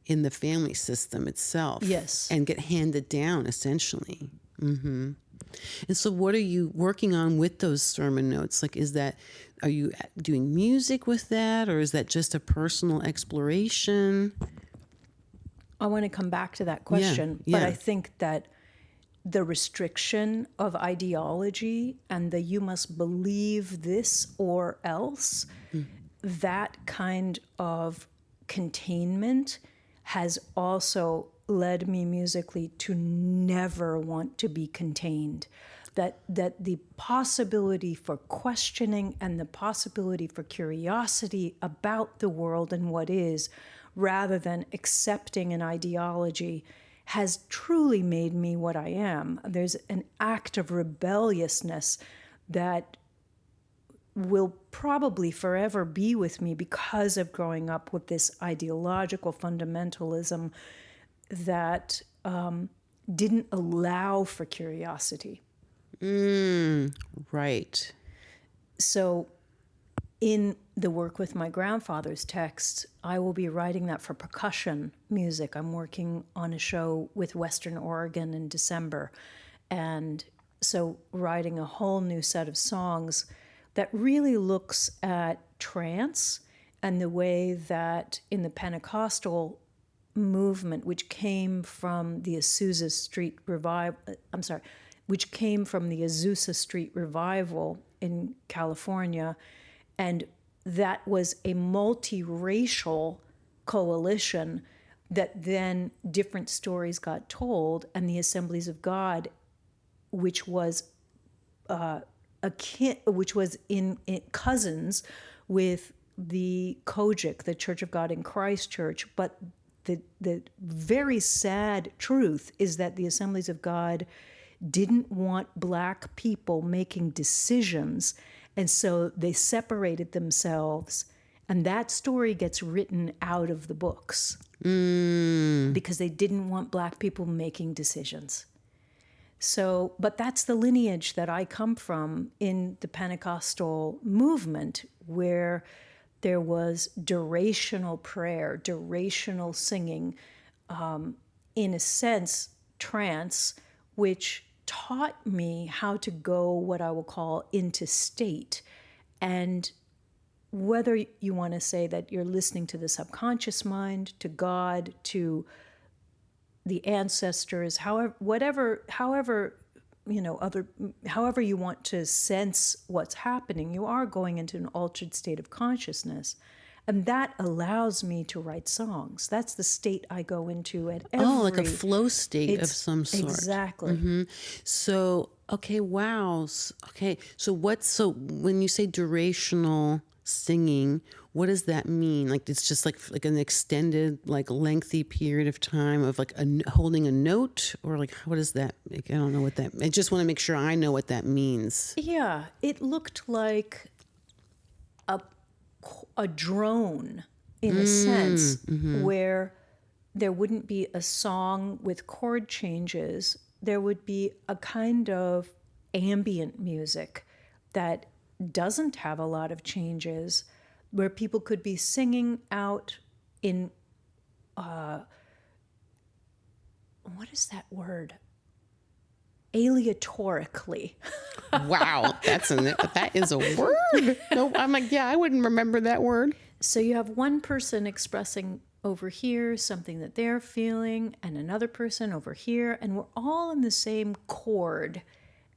in the family system itself? Yes. And get handed down, essentially. And so what are you working on with those sermon notes? Like, are you doing music with that, or is that just a personal exploration? I want to come back to that question, but I think that the restriction of ideology and the you must believe this or else, that kind of containment has also led me musically to never want to be contained. That the possibility for questioning and the possibility for curiosity about the world and what is, rather than accepting an ideology, has truly made me what I am. There's an act of rebelliousness that will probably forever be with me because of growing up with this ideological fundamentalism that didn't allow for curiosity. Right. So in the work with my grandfather's texts, I will be writing that for percussion music. I'm working on a show with Western Oregon in December. And so writing a whole new set of songs that really looks at trance and the way that in the Pentecostal movement, which came from the Azusa Street revival in California, and that was a multiracial coalition that then different stories got told, and the Assemblies of God, which was in cousins with the Kojic, the Church of God in Christ Church. But the very sad truth is that the Assemblies of God didn't want Black people making decisions, and so they separated themselves, and that story gets written out of the books because they didn't want Black people making decisions. So, but that's the lineage that I come from in the Pentecostal movement, where there was durational prayer, durational singing, in a sense, trance, which taught me how to go what I will call into state. And whether you want to say that you're listening to the subconscious mind, to God, to the ancestors, however you want to sense what's happening, you are going into an altered state of consciousness. And that allows me to write songs. That's the state I go into at every... Oh, like a flow state of some sort. Exactly. So, okay, wow. Okay, so when you say durational singing, what does that mean? Like, it's just like an extended, like lengthy period of time of like holding a note, or like, what is that? Like, I don't know what that, I just want to make sure I know what that means. Yeah, it looked like a drone in a sense, where there wouldn't be a song with chord changes. There would be a kind of ambient music that doesn't have a lot of changes, where people could be singing out in, what is that word? Aleatorically. Wow, that is a word. No, I'm like, yeah, I wouldn't remember that word. So you have one person expressing over here something that they're feeling, and another person over here, and we're all in the same chord.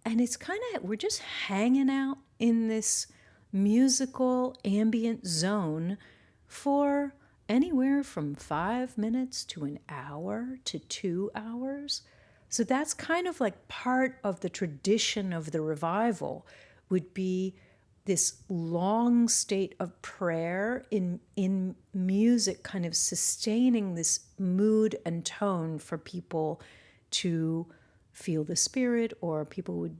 And it's kind of, we're just hanging out in this musical ambient zone for anywhere from 5 minutes to an hour to 2 hours. So that's kind of like part of the tradition of the revival, would be this long state of prayer in music, kind of sustaining this mood and tone for people to feel the Spirit, or people would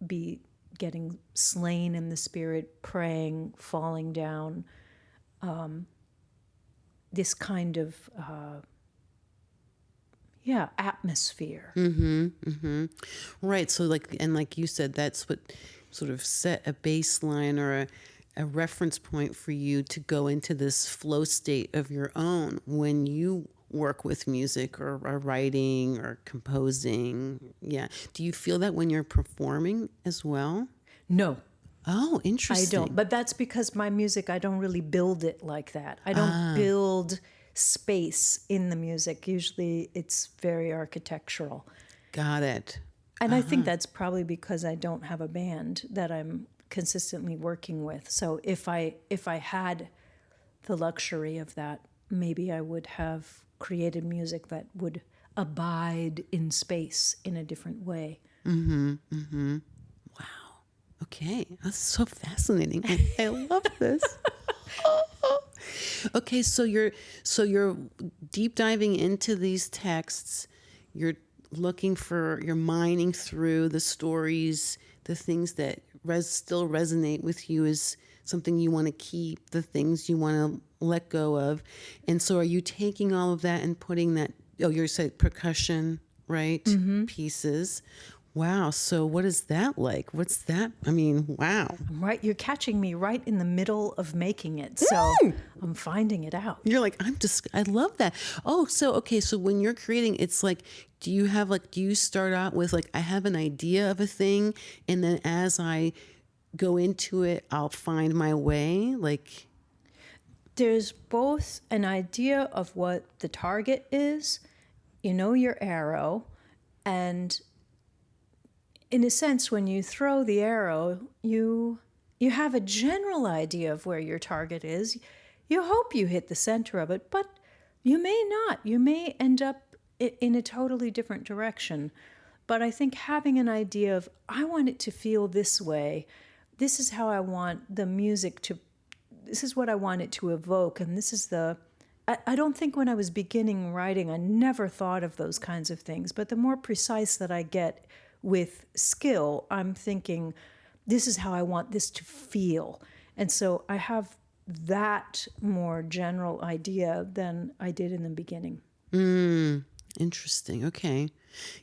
be getting slain in the Spirit, praying, falling down. This kind of atmosphere. Right. So like you said, that's what sort of set a baseline or a reference point for you to go into this flow state of your own when you work with music or writing or composing. Yeah. Do you feel that when you're performing as well? No, Oh, I interesting. don't. But that's because my music, I don't really build it like that. I don't build space in the music. Usually it's very architectural. Got it. And I think that's probably because I don't have a band that I'm consistently working with. So if I had the luxury of that, maybe I would have created music that would abide in space in a different way. Okay. That's so fascinating. I love this. Okay, so you're deep diving into these texts. You're you're mining through the stories, the things that still resonate with you as something you want to keep, the things you want to let go of. And so are you taking all of that and putting that, you're saying percussion, right? Pieces. Wow. So what is that like? What's that? I mean, wow. Right, you're catching me right in the middle of making it. So I'm finding it out. You're like, I love that. Oh, so, okay. So when you're creating, it's like, do you start out with like, I have an idea of a thing, and then as I go into it, I'll find my way? Like, There's both an idea of what the target is, your arrow, and in a sense, when you throw the arrow, you have a general idea of where your target is. You hope you hit the center of it, but you may not. You may end up in a totally different direction. But I think having an idea of, I want it to feel this way, this is how I want the music to, this is what I want it to evoke, and this is I don't think when I was beginning writing, I never thought of those kinds of things. But the more precise that I get with skill, I'm thinking, this is how I want this to feel. And so I have that more general idea than I did in the beginning. interesting. Okay.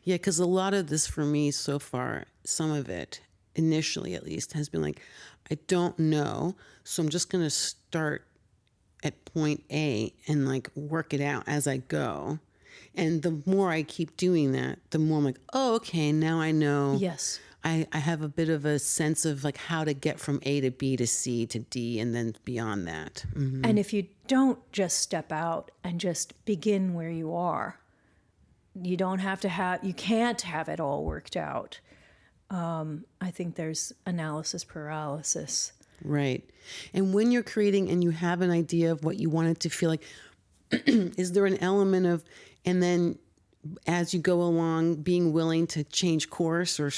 Yeah, because a lot of this for me so far, some of it, initially at least, has been like, I don't know. So I'm just going to start at point A and like work it out as I go. And the more I keep doing that, the more I'm like, oh, okay, now I know. Yes. I have a bit of a sense of like how to get from A to B to C to D and then beyond that. And if you don't just step out and just begin where you are, you can't have it all worked out. I think there's analysis paralysis. Right. And when you're creating and you have an idea of what you want it to feel like, is there an element of, and then as you go along, being willing to change course or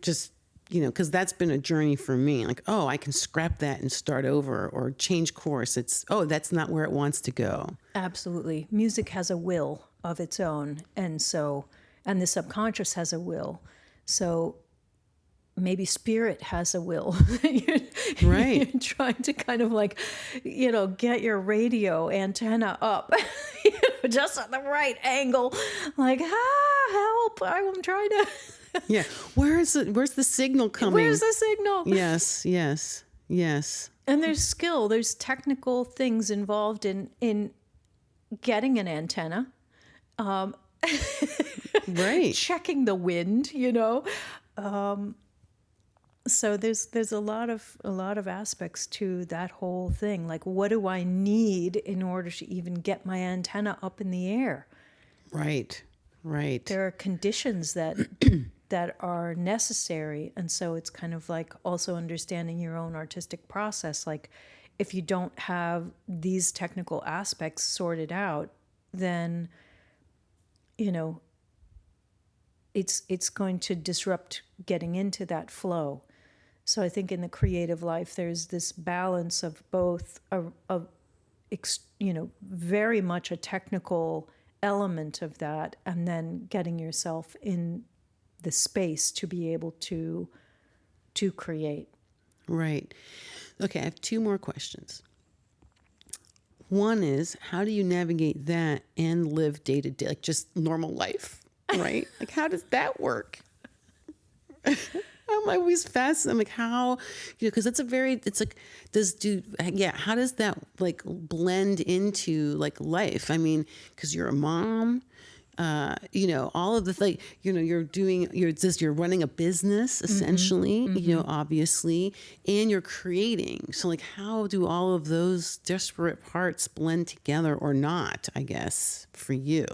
just, because that's been a journey for me. Like, oh, I can scrap that and start over or change course. That's not where it wants to go. Absolutely. Music has a will of its own. And the subconscious has a will. So maybe spirit has a will. Right. You're trying to kind of like, get your radio antenna up, just at the right angle. Like, help. I'm trying to. Yeah. Where's the signal coming? Where's the signal? Yes, yes, yes. And there's skill, there's technical things involved in getting an antenna. Right. Checking the wind, so there's a lot of aspects to that whole thing. Like, what do I need in order to even get my antenna up in the air? Right. Right. There are conditions that that are necessary, and so it's kind of like also understanding your own artistic process. Like, if you don't have these technical aspects sorted out, then it's going to disrupt getting into that flow. So I think in the creative life, there's this balance of both very much a technical element of that, and then getting yourself in the space to be able to create. Right. Okay, I have two more questions. One is, how do you navigate that and live day to day, like just normal life, right? Like, how does that work? I'm always fascinated. I'm like, how, because how does that like blend into like life? I mean, because you're a mom, all of the you're running a business essentially, obviously, and you're creating. So like, how do all of those disparate parts blend together or not, I guess, for you?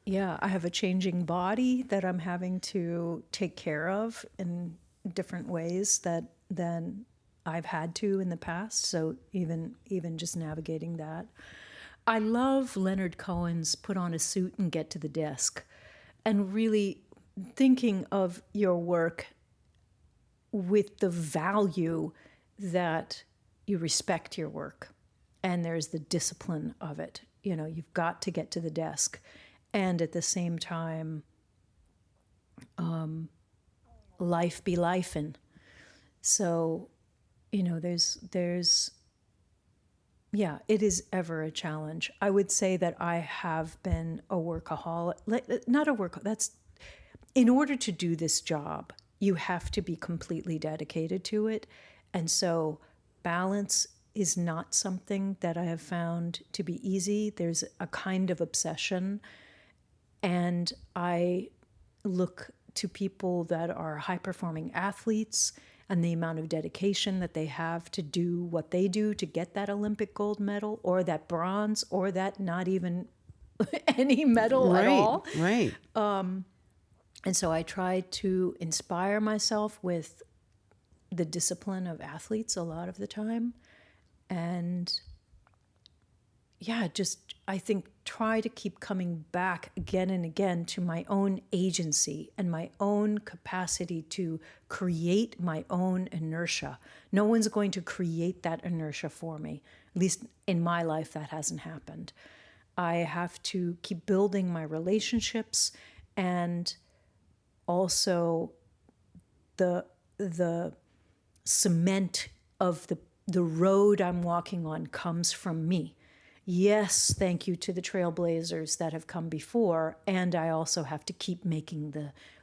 Yeah, I have a changing body that I'm having to take care of in different ways than I've had to in the past. So even just navigating that. I love Leonard Cohen's Put on a Suit and Get to the Desk, and really thinking of your work with the value that you respect your work, and there's the discipline of it. You've got to get to the desk, and at the same time, life be lifin'. So, yeah, it is ever a challenge. I would say that I have been a workaholic, not a work. That's, in order to do this job, you have to be completely dedicated to it. And so balance is not something that I have found to be easy. There's a kind of obsession. And I look to people that are high-performing athletes and the amount of dedication that they have to do what they do to get that Olympic gold medal, or that bronze, or that not even any medal at all. Right. And so I try to inspire myself with the discipline of athletes a lot of the time. And yeah, just, I think, try to keep coming back again and again to my own agency and my own capacity to create my own inertia. No one's going to create that inertia for me. At least in my life, that hasn't happened. I have to keep building my relationships, and also the cement of the road I'm walking on comes from me. Yes, thank you to the trailblazers that have come before, and I also have to keep making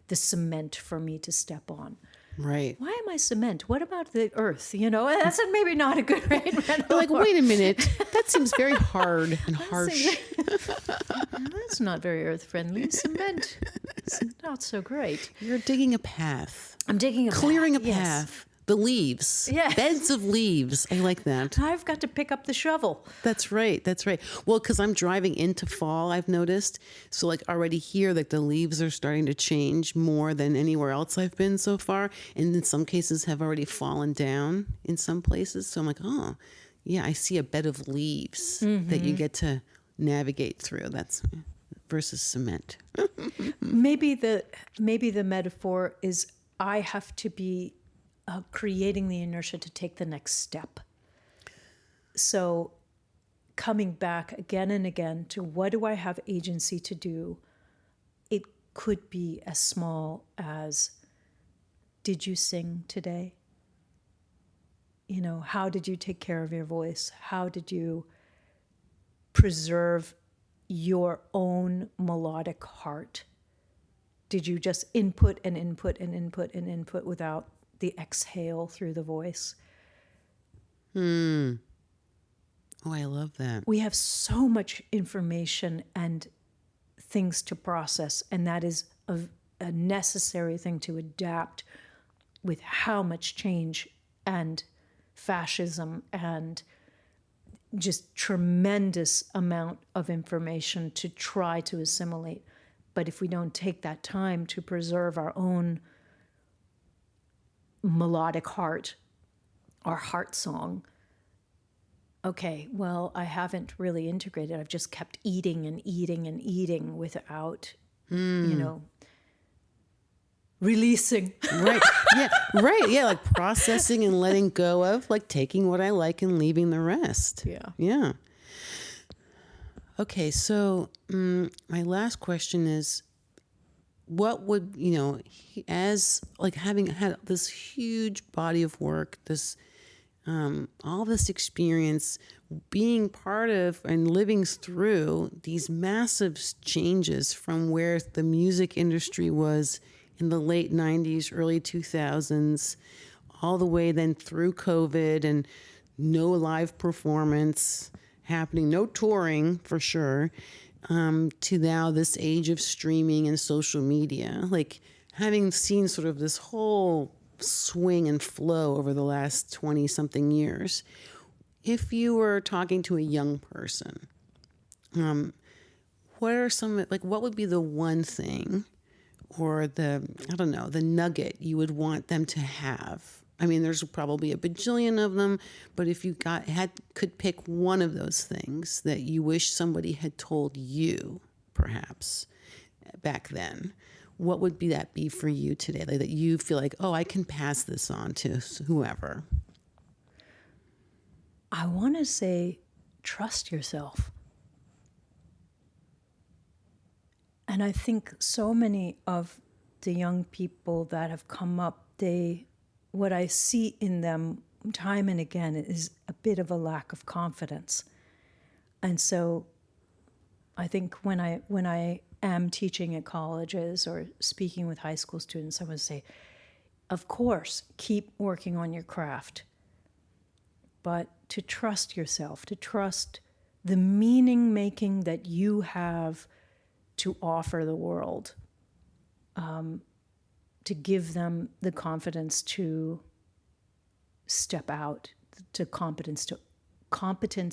the cement for me to step on. Right. Why am I cement? What about the earth? That's maybe not a good metaphor. You're like, wait a minute, that seems very hard and harsh. That's not very earth-friendly. Cement is not so great. You're digging a path. I'm digging Clearing a yes. path. The leaves. Yes. Beds of leaves. I like that. I've got to pick up the shovel. That's right. That's right. Well, because I'm driving into fall, I've noticed. So like already here, like the leaves are starting to change more than anywhere else I've been so far. And in some cases have already fallen down in some places. So I'm like, oh, yeah, I see a bed of leaves that you get to navigate through. That's versus cement. Maybe the metaphor is, I have to be creating the inertia to take the next step. So coming back again and again to what do I have agency to do? It could be as small as, did you sing today? You know, how did you take care of your voice? How did you preserve your own melodic heart? Did you just input and input and input and input without the exhale through the voice? Oh, I love that. We have so much information and things to process, and that is a necessary thing to adapt with how much change and fascism and just tremendous amount of information to try to assimilate. But if we don't take that time to preserve our own melodic heart, our heart song, okay, well, I haven't really integrated. I've just kept eating and eating and eating without, releasing. Right. Yeah. Right. Yeah. Like processing and letting go of, like taking what I like and leaving the rest. Yeah. Yeah. Okay. So my last question is, what would, as like having had this huge body of work, this, all this experience, being part of and living through these massive changes from where the music industry was in the late 90s, early 2000s, all the way then through COVID and no live performance happening, no touring for sure, to now this age of streaming and social media. Like having seen sort of this whole swing and flow over the last 20 something years, if you were talking to a young person, what are some, like, what would be the one thing or the nugget you would want them to have? I mean, there's probably a bajillion of them, but if you could pick one of those things that you wish somebody had told you, perhaps back then, what would that be for you today? Like that you feel like, oh, I can pass this on to whoever. I want to say, trust yourself. And I think so many of the young people that have come up, what I see in them time and again is a bit of a lack of confidence. And so I think when I am teaching at colleges or speaking with high school students, I would say, of course, keep working on your craft, but to trust yourself, to trust the meaning making that you have to offer the world, to give them the confidence to step out to competence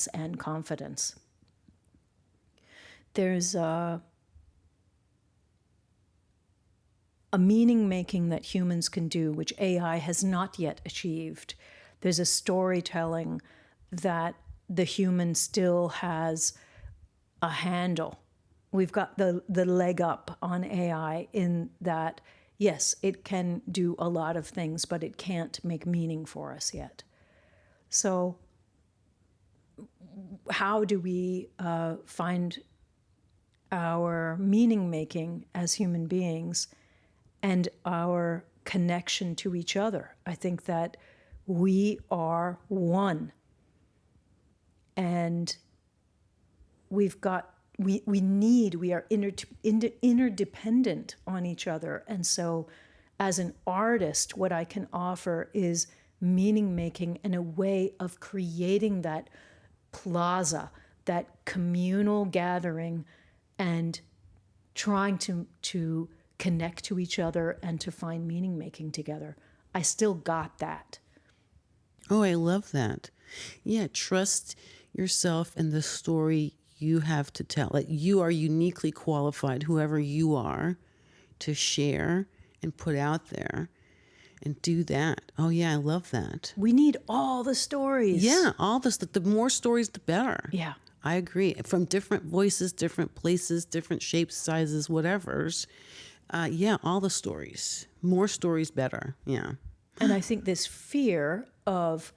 and confidence. There's a meaning making that humans can do, which AI has not yet achieved. There's a storytelling that the human still has a handle. We've got the leg up on AI in that, yes, it can do a lot of things, but it can't make meaning for us yet. So how do we find our meaning making as human beings and our connection to each other? I think that we are one. And we are interdependent on each other. And so as an artist, what I can offer is meaning making and a way of creating that plaza, that communal gathering, and trying to connect to each other and to find meaning making together. I still got that. Oh, I love that. Yeah, trust yourself and the story you have to tell. Like you are uniquely qualified, whoever you are, to share and put out there and do that. Oh yeah, I love that. We need all the stories. Yeah, all this. The more stories, the better. Yeah. I agree. From different voices, different places, different shapes, sizes, whatever's. Yeah, all the stories. More stories, better. Yeah. And I think this fear of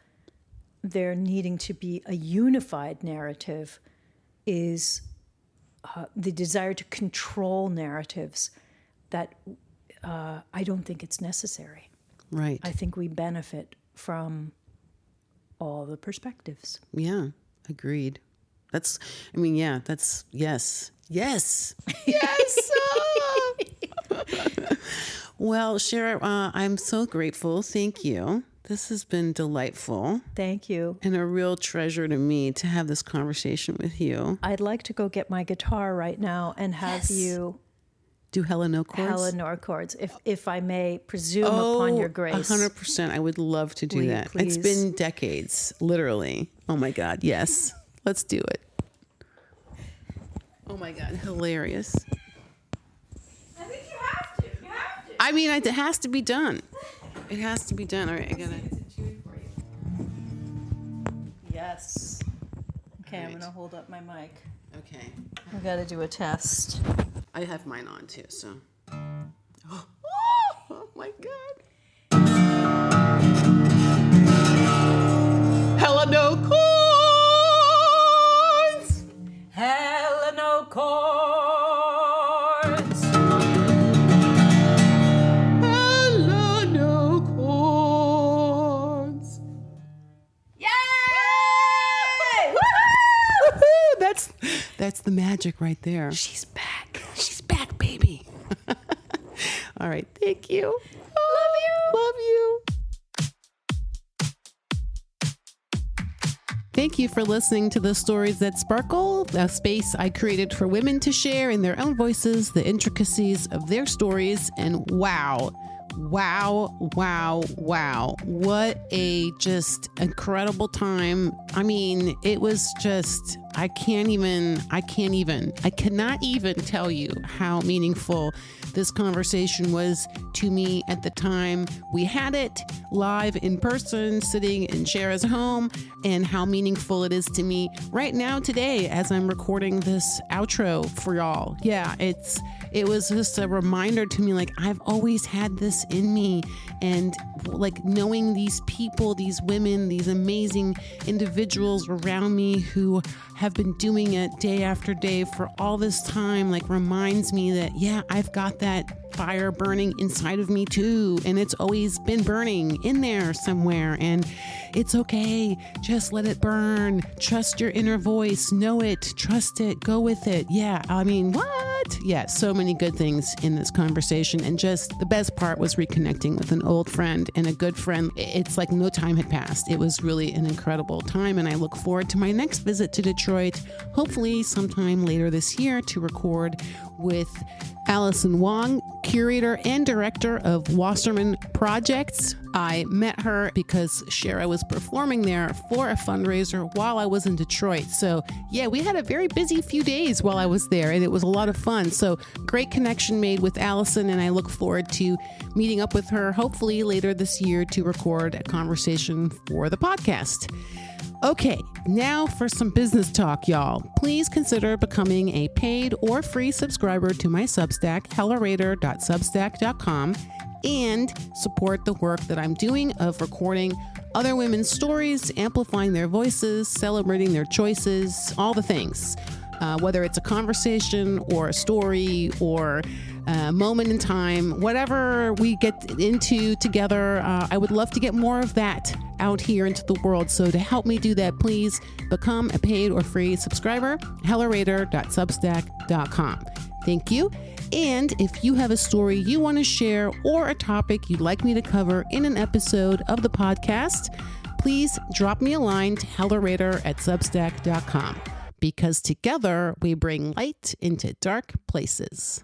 there needing to be a unified narrative is the desire to control narratives that I don't think it's necessary. Right. I think we benefit from all the perspectives. Yeah, agreed. Yes. Yes. Yes. Well, Shara, I'm so grateful. Thank you. This has been delightful. Thank you. And a real treasure to me to have this conversation with you. I'd like to go get my guitar right now and have you do Hella No chords. Hella No chords, if I may presume upon your grace. 100%. I would love to do that. Please. It's been decades, literally. Oh my God, yes. Let's do it. Oh my God, hilarious. I think you have to. You have to. I mean, it has to be done. It has to be done. All right, I gotta. Yes. Okay, All I'm right. gonna hold up my mic. Okay. I gotta do a test. I have mine on too, so. Oh my God. Hella no chords. Hella No chords. Hella no chords. Yay! Woohoo! That's the magic right there. She's back. She's back, baby. All right, thank you. Love you. Thank you for listening to the Stories That Sparkle, a space I created for women to share in their own voices the intricacies of their stories. And wow. What a just incredible time. I mean, it was just, I cannot even tell you how meaningful this conversation was to me at the time we had it live in person, sitting in Shara's home, and how meaningful it is to me right now today as I'm recording this outro for y'all. Yeah, it was just a reminder to me, like, I've always had this in me, and like knowing these people, these women, these amazing individuals around me who have been doing it day after day for all this time, like reminds me that, yeah, I've got that fire burning inside of me too. And it's always been burning in there somewhere. And it's okay. Just let it burn. Trust your inner voice. Know it. Trust it. Go with it. Yeah. I mean, what? Yeah. So many good things in this conversation. And just the best part was reconnecting with an old friend and a good friend. It's like no time had passed. It was really an incredible time. And I look forward to my next visit to Detroit, hopefully sometime later this year, to record with Allison Wong, curator and director of Wasserman Projects. I met her because Shara was performing there for a fundraiser while I was in Detroit. So yeah, we had a very busy few days while I was there, and it was a lot of fun. So great connection made with Allison, and I look forward to meeting up with her hopefully later this year to record a conversation for the podcast. Okay, now for some business talk, y'all. Please consider becoming a paid or free subscriber to my Substack, hellarader.substack.com, and support the work that I'm doing of recording other women's stories, amplifying their voices, celebrating their choices, all the things. Whether it's a conversation or a story or a moment in time, whatever we get into together, I would love to get more of that out here into the world. So to help me do that, please become a paid or free subscriber, hellarader.substack.com. Thank you. And if you have a story you want to share or a topic you'd like me to cover in an episode of the podcast, please drop me a line to hellarader@substack.com. Because together we bring light into dark places.